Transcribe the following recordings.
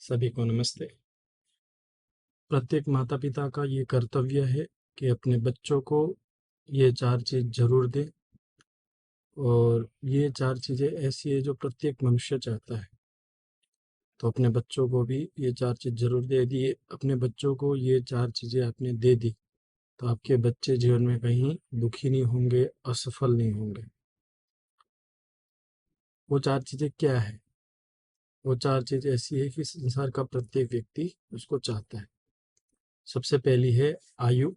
सभी को नमस्ते। प्रत्येक माता पिता का ये कर्तव्य है कि अपने बच्चों को ये चार चीज़ जरूर दें। और ये चार चीज़ें ऐसी है जो प्रत्येक मनुष्य चाहता है। तो अपने बच्चों को भी ये चार चीज़ जरूर दे दी। अपने बच्चों को ये चार चीज़ें आपने दे दी तो आपके बच्चे जीवन में कहीं दुखी नहीं होंगे, असफल नहीं होंगे। वो चार चीज़ें क्या है? वो चार चीज़ ऐसी है कि संसार का प्रत्येक व्यक्ति उसको चाहता है। सबसे पहली है आयु,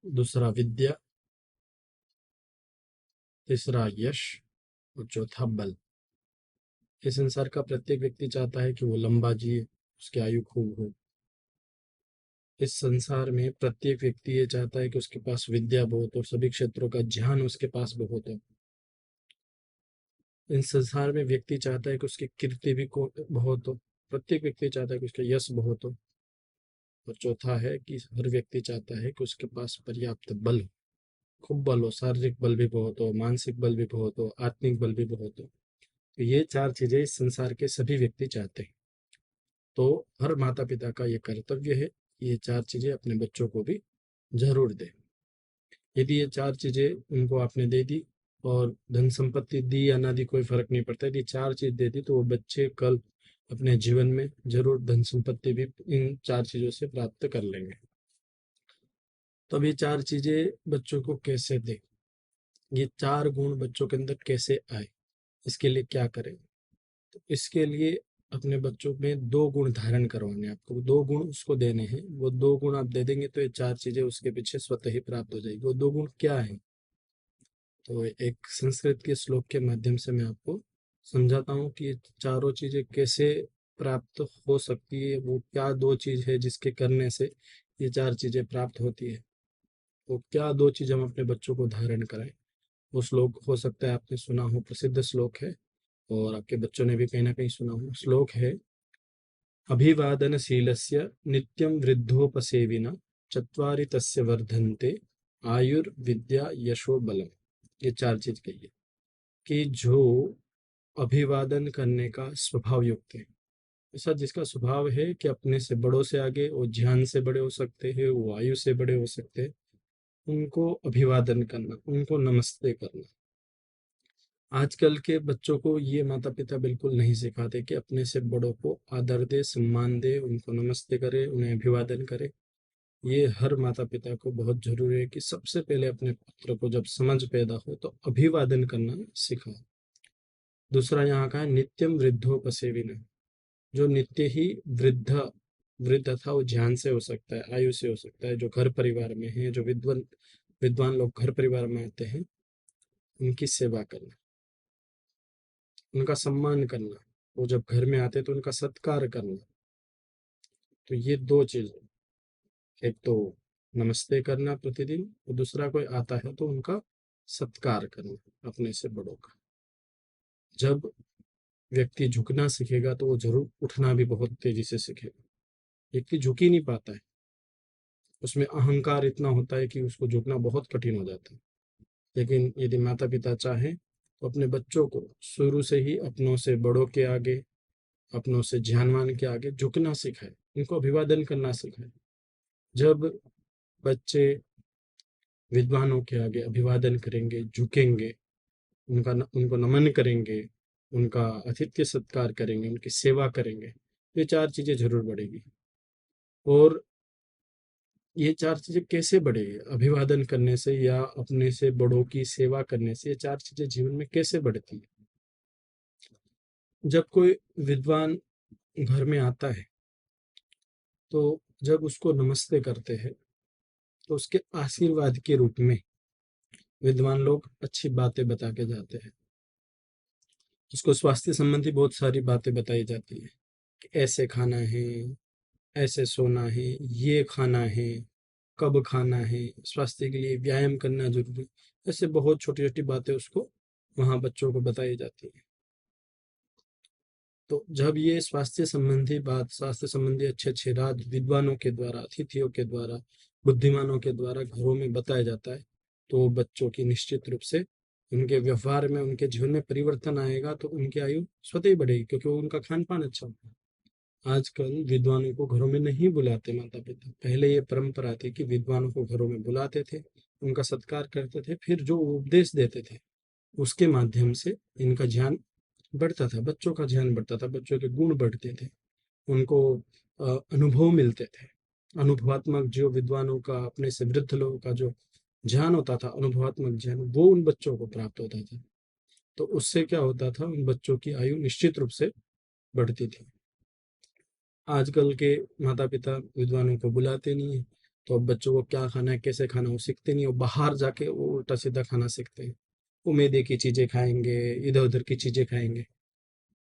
दूसरा विद्या, तीसरा यश और चौथा बल। इस संसार का प्रत्येक व्यक्ति चाहता है कि वो लंबा जिए, उसकी आयु खूब हो। इस संसार में प्रत्येक व्यक्ति ये चाहता है कि उसके पास विद्या बहुत हो, सभी क्षेत्रों का ज्ञान उसके पास बहुत हो। इन संसार में व्यक्ति चाहता है कि उसकी कीर्ति भी बहुत हो। प्रत्येक व्यक्ति चाहता है कि उसका यश बहुत हो। और चौथा है कि हर व्यक्ति चाहता है कि उसके पास पर्याप्त बल हो, खूब बल हो, शारीरिक बल भी बहुत हो, मानसिक बल भी बहुत हो, आत्मिक बल भी बहुत हो। तो ये चार चीजें इस संसार के सभी व्यक्ति चाहते हैं। तो हर माता पिता का ये कर्तव्य है, ये चार चीजें अपने बच्चों को भी जरूर दे। यदि ये चार चीजें उनको आपने दे दी, और धन संपत्ति दी या ना दी कोई फर्क नहीं पड़ता, यदि चार चीज दे दी तो वो बच्चे कल अपने जीवन में जरूर धन संपत्ति भी इन चार चीजों से प्राप्त कर लेंगे। तो अब ये चार चीजें बच्चों को कैसे दे, ये चार गुण बच्चों के अंदर कैसे आए, इसके लिए क्या करें? तो इसके लिए अपने बच्चों में दो गुण धारण करवाने हैं। आपको दो गुण उसको देने हैं। वो दो गुण आप दे देंगे तो ये चार चीजें उसके पीछे स्वतः ही प्राप्त हो जाएगी। वो दो गुण क्या है? तो एक संस्कृत के श्लोक के माध्यम से मैं आपको समझाता हूँ कि ये चारों चीजें कैसे प्राप्त हो सकती है। वो क्या दो चीज है जिसके करने से ये चार चीजें प्राप्त होती है। वो क्या दो चीज हम अपने बच्चों को धारण कराएं। वो श्लोक हो सकता है आपने सुना हो, प्रसिद्ध श्लोक है और आपके बच्चों ने भी कहीं ना कहीं सुना हो। श्लोक है, अभिवादनशीलस्य नित्यं वृद्धोपसेविना चत्वारि तस्य वर्धन्ते आयुर्विद्या यशो बलम। ये चार चीज कही है कि जो अभिवादन करने का स्वभाव युक्त है, ऐसा जिसका स्वभाव है कि अपने से बड़ों से आगे वो ज्ञान से बड़े हो सकते हैं, वो आयु से बड़े हो सकते हैं, उनको अभिवादन करना, उनको नमस्ते करना। आजकल के बच्चों को ये माता पिता बिल्कुल नहीं सिखाते कि अपने से बड़ों को आदर दे, सम्मान दे, उनको नमस्ते करे, उन्हें अभिवादन करे। ये हर माता पिता को बहुत जरूरी है कि सबसे पहले अपने पुत्र को जब समझ पैदा हो तो अभिवादन करना सिखाओ। दूसरा यहाँ का है नित्यम वृद्धोपसेविना। जो नित्य ही वृद्ध, वृद्ध था वो ज्ञान से हो सकता है, आयु से हो सकता है, जो घर परिवार में है, जो विद्वान विद्वान लोग घर परिवार में आते हैं, उनकी सेवा करना, उनका सम्मान करना। वो जब घर में आते तो उनका सत्कार करना। तो ये दो चीज, एक तो नमस्ते करना प्रतिदिन, और दूसरा कोई आता है तो उनका सत्कार करना अपने से बड़ों का। जब व्यक्ति झुकना सीखेगा तो वो जरूर उठना भी बहुत तेजी से सीखेगा। व्यक्ति झुक ही नहीं पाता है, उसमें अहंकार इतना होता है कि उसको झुकना बहुत कठिन हो जाता है। लेकिन यदि माता पिता चाहें तो अपने बच्चों को शुरू से ही अपनों से बड़ों के आगे, अपनों से ज्ञानवान के आगे झुकना सिखाए, उनको अभिवादन करना सिखाए। जब बच्चे विद्वानों के आगे अभिवादन करेंगे, झुकेंगे, उनको नमन करेंगे, उनका आतिथ्य सत्कार करेंगे, उनकी सेवा करेंगे, ये चार चीजें जरूर बढ़ेगी। और ये चार चीजें कैसे बढ़ेगी? अभिवादन करने से या अपने से बड़ों की सेवा करने से ये चार चीजें जीवन में कैसे बढ़ती है? जब कोई विद्वान घर में आता है तो जब उसको नमस्ते करते हैं तो उसके आशीर्वाद के रूप में विद्वान लोग अच्छी बातें बता के जाते हैं। उसको स्वास्थ्य संबंधी बहुत सारी बातें बताई जाती है कि ऐसे खाना है, ऐसे सोना है, ये खाना है, कब खाना है, स्वास्थ्य के लिए व्यायाम करना जरूरी। ऐसे बहुत छोटी छोटी बातें उसको वहाँ बच्चों को बताई जाती है। तो जब ये स्वास्थ्य संबंधी बात, स्वास्थ्य संबंधी अच्छे अच्छे राज विद्वानों के द्वारा, अतिथियों के द्वारा, बुद्धिमानों के द्वारा घरों में बताया जाता है तो बच्चों की निश्चित रूप से उनके व्यवहार में, उनके जीवन में परिवर्तन आएगा तो उनकी आयु स्वतः ही बढ़ेगी, क्योंकि वो उनका खान पान अच्छा होगा। आजकल विद्वानों को घरों में नहीं बुलाते माता पिता। पहले ये परंपरा थी कि विद्वानों को घरों में बुलाते थे, उनका सत्कार करते थे, फिर जो उपदेश देते थे उसके माध्यम से इनका ज्ञान बढ़ता था, बच्चों का ज्ञान बढ़ता था, बच्चों के गुण बढ़ते थे, उनको अनुभव मिलते थे। अनुभवात्मक जो विद्वानों का, अपने से वृद्ध लोगों का जो ज्ञान होता था, अनुभवात्मक ज्ञान, वो उन बच्चों को प्राप्त होता था। तो उससे क्या होता था, उन बच्चों की आयु निश्चित रूप से बढ़ती थी। आजकल के माता पिता विद्वानों को बुलाते नहीं है, तो अब बच्चों को क्या खाना है, कैसे खाना, वो सीखते नहीं, वो बाहर जाके वो उल्टा सीधा खाना सीखते हैं। वो मैदे की चीजें खाएंगे, इधर उधर की चीजें खाएंगे।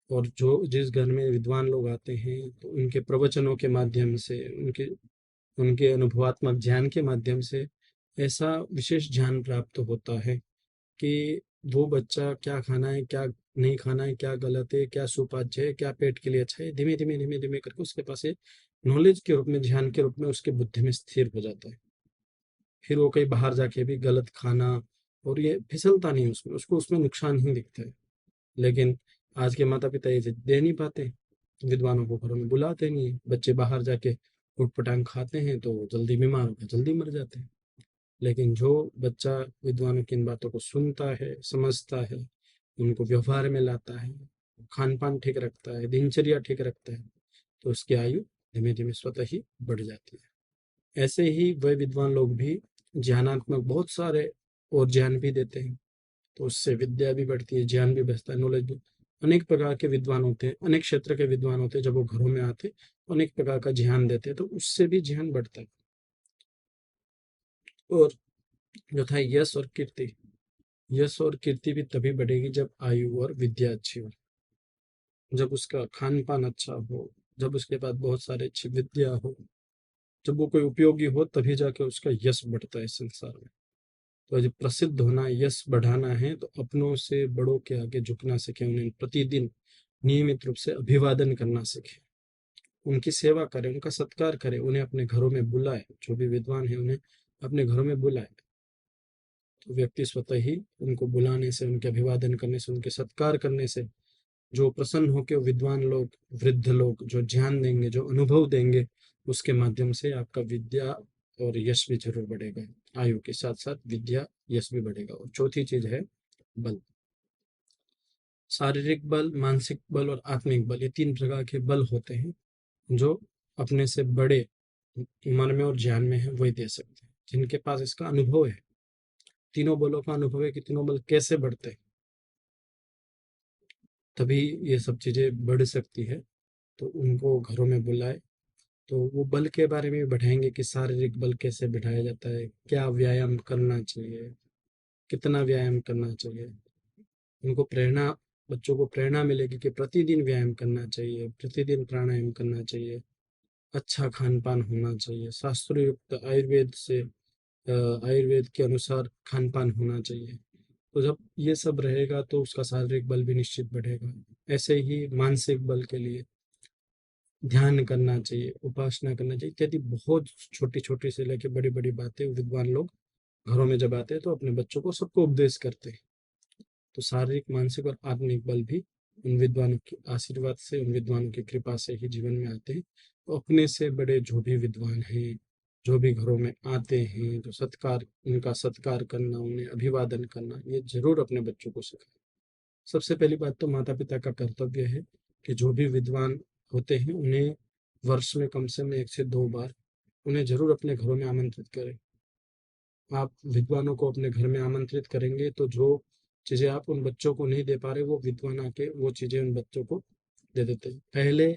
और जो जिस घर में विद्वान लोग आते हैं तो उनके प्रवचनों के माध्यम से, उनके उनके अनुभवात्मक ज्ञान के माध्यम से ऐसा विशेष ज्ञान प्राप्त होता है कि वो बच्चा क्या खाना है, क्या नहीं खाना है, क्या गलत है, क्या सुपाच्य है, क्या पेट के लिए अच्छा है, धीमे धीमे धीमे धीमे करके उसके पास ये नॉलेज के रूप में, ध्यान के रूप में उसके बुद्धि में स्थिर हो जाता है। फिर वो कहीं बाहर जाके भी गलत खाना, और ये फिसलता नहीं उसमें, उसको उसमें नुकसान ही दिखता है। लेकिन आज के माता पिता ये दे नहीं पाते, विद्वानों को घरों में बुलाते नहीं है, बच्चे बाहर जाके उटपटांग खाते हैं तो जल्दी बीमार होकर जल्दी मर जाते हैं। लेकिन जो बच्चा विद्वानों की इन बातों को सुनता है, समझता है, उनको व्यवहार में लाता है, खान पान ठीक रखता है, दिनचर्या ठीक रखता है, तो उसकी आयु धीमे धीमे स्वतः ही बढ़ जाती है। ऐसे ही वह विद्वान लोग भी ज्ञानात्मक बहुत सारे और ज्ञान भी देते हैं, तो उससे विद्या भी बढ़ती है, ज्ञान भी बढ़ता है, नॉलेज भी। अनेक प्रकार के विद्वान होते हैं, अनेक क्षेत्र के विद्वान होते हैं, जब वो घरों में आते अनेक प्रकार का ज्ञान देते हैं, तो उससे भी ज्ञान बढ़ता है। और जो था यश और कीर्ति, यश और कीर्ति भी तभी बढ़ेगी जब आयु और विद्या अच्छी हो, जब उसका खान पान अच्छा हो, जब उसके पास बहुत सारे अच्छी विद्या हो, जब वो कोई उपयोगी हो, तभी जाके उसका यश बढ़ता है संसार में। तो जब प्रसिद्ध होना, यश बढ़ाना है, तो अपनों से बड़ों के आगे झुकना सीखे, उन्हें प्रतिदिन नियमित रूप से अभिवादन करना सीखे, उनकी सेवा करें, उनका सत्कार करें, उन्हें अपने घरों में बुलाए, जो भी विद्वान है उन्हें अपने घरों में बुलाए। तो व्यक्ति स्वतः ही उनको बुलाने से, उनके अभिवादन करने से, उनके सत्कार करने से जो प्रसन्न होकर विद्वान लोग, वृद्ध लोग जो ज्ञान देंगे, जो अनुभव देंगे, उसके माध्यम से आपका विद्या और यश भी जरूर बढ़ेगा। आयु के साथ साथ विद्या, यश भी बढ़ेगा। और चौथी चीज है बल। शारीरिक बल, मानसिक बल और आत्मिक बल, ये तीन प्रकार के बल होते हैं जो अपने से बड़े मन में और ज्ञान में है वही दे सकते हैं, जिनके पास इसका अनुभव है। तीनों बलों का अनुभव है कि तीनों बल कैसे बढ़ते हैं, तभी ये सब चीजें बढ़ सकती है। तो उनको घरों में बुलाए, तो वो बल के बारे में भी बढ़ाएंगे कि शारीरिक बल कैसे बढ़ाया जाता है, क्या व्यायाम करना चाहिए, कितना व्यायाम करना चाहिए। उनको प्रेरणा, बच्चों को प्रेरणा मिलेगी कि प्रतिदिन व्यायाम करना चाहिए, प्रतिदिन प्राणायाम करना चाहिए, अच्छा खान पान होना चाहिए, शास्त्रोक्त आयुर्वेद से, आयुर्वेद के अनुसार खान पान होना चाहिए। तो जब ये सब रहेगा तो उसका शारीरिक बल भी निश्चित बढ़ेगा। ऐसे ही मानसिक बल के लिए ध्यान करना चाहिए, उपासना करना चाहिए, इत्यादि बहुत छोटी छोटी से लेकर बड़ी बड़ी बातें विद्वान लोग घरों में जब आते हैं तो अपने बच्चों को सबको उपदेश करते हैं। तो शारीरिक, मानसिक और आत्मिक बल भी उन विद्वानों के आशीर्वाद से, उन विद्वानों की कृपा से ही जीवन में आते हैं। तो अपने से बड़े जो भी विद्वान हैं, जो भी घरों में आते हैं, जो सत्कार, उनका सत्कार करना, उन्हें अभिवादन करना, ये जरूर अपने बच्चों को सिखाएं। सबसे पहली बात तो माता पिता का कर्तव्य है कि जो भी विद्वान होते हैं उन्हें वर्ष में कम से कम 1 से 2 बार उन्हें जरूर अपने घरों में आमंत्रित करें। आप विद्वानों को अपने घर में आमंत्रित करेंगे तो जो चीजें आप उन बच्चों को नहीं दे पा रहे, वो विद्वान आके वो चीजें उन बच्चों को दे देते हैं। पहले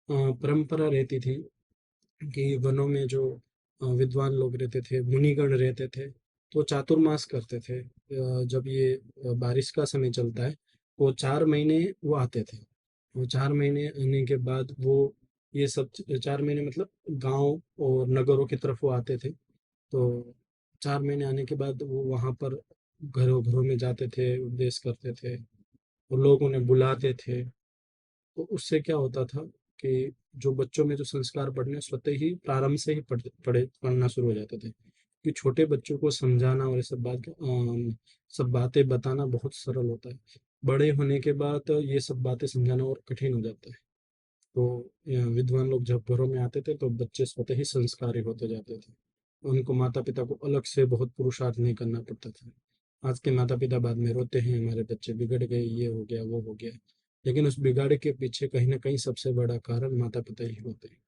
परंपरा रहती थी कि वनों में जो विद्वान लोग रहते थे, मुनिगण रहते थे, तो चातुर्मास करते थे। जब ये बारिश का समय चलता है, वो 4 महीने वो आते थे। वो 4 महीने आने के बाद वो ये सब 4 महीने मतलब गांव और नगरों की तरफ वो आते थे। तो 4 महीने आने के बाद वो वहाँ पर घरों घरों में जाते थे, उपदेश करते थे, और लोग उन्हें बुलाते थे। तो उससे क्या होता था कि जो बच्चों में जो संस्कार पढ़ने स्वतः ही प्रारंभ से ही पढ़ना शुरू हो जाते थे। कि छोटे बच्चों को समझाना और ये सब बातें बताना बहुत सरल होता है। बड़े होने के बाद ये सब बातें समझाना और कठिन हो जाता है। तो विद्वान लोग जब घरों में आते थे तो बच्चे स्वतः ही संस्कारी होते जाते थे। उनको माता पिता को अलग से बहुत पुरुषार्थ नहीं करना पड़ता था। आज के माता पिता बाद में रोते हैं, हमारे बच्चे बिगड़ गए, ये हो गया वो हो गया। लेकिन उस बिगाड़ के पीछे कहीं ना कहीं सबसे बड़ा कारण माता पिता ही होते हैं।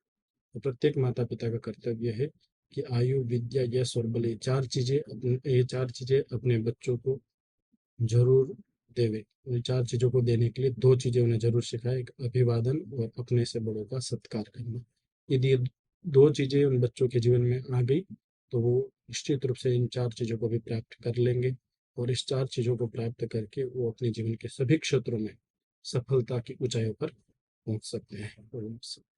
तो प्रत्येक माता पिता का कर्तव्य है कि आयु, विद्या, यश और बल, ये चार चीजें अपने बच्चों को जरूर देवे। उन चार चीजों को देने के लिए दो चीजें उन्हें जरूर सिखाए, एक अभिवादन और अपने से बड़ों का सत्कार करना। यदि ये दो चीजें उन बच्चों के जीवन में आ गई तो वो निश्चित रूप से इन चार चीजों को भी प्राप्त कर लेंगे। और इस चार चीजों को प्राप्त करके वो अपने जीवन के सभी क्षेत्रों में सफलता की ऊंचाइयों पर पहुंच सकते हैं।